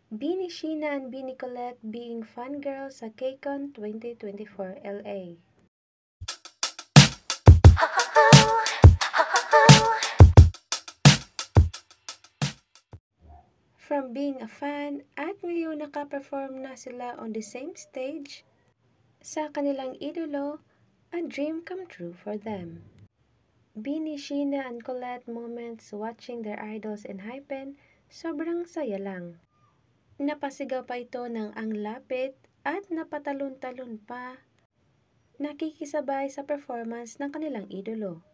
Beanie Sheena and Beanie Colette being fangirls sa KCON 2024 LA. From being a fan at ngayon naka-perform na sila on the same stage sa kanilang idolo, a dream come true for them. Beanie Sheena and Colette moments watching their idols in Hypen, sobrang saya lang. Napasigaw pa ito ng ang lapit at napatalon-talon pa, nakikisabay sa performance ng kanilang idolo.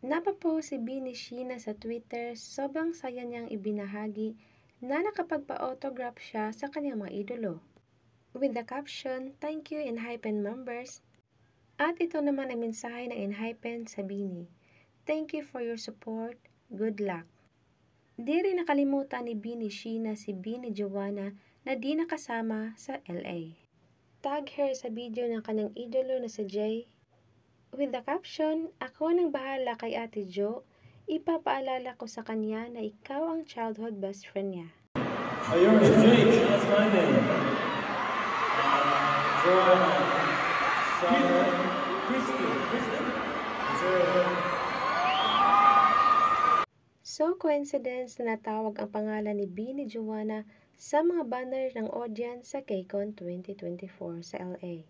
Napapost si Beanie Sheena sa Twitter, sobrang saya niyang ibinahagi na nakapagpa-autograph siya sa kanyang mga idolo. With the caption, "Thank you Enhypen members." At ito naman ang mensahe ng Enhypen sa Beanie, "Thank you for your support, good luck." Di rin nakalimutan ni Beanie Sheena si Beanie Joanna na di nakasama sa LA. Tag her sa video ng kanyang idolo na si Jay. With the caption, "Ako nang bahala kay Ate Jo, ipapaalala ko sa kanya na ikaw ang childhood best friend niya." Oh, you're Jake, that's my name. Kristen. So coincidence na natawag ang pangalan ni Beanie Joanna sa mga banner ng audience sa KCON 2024 sa LA.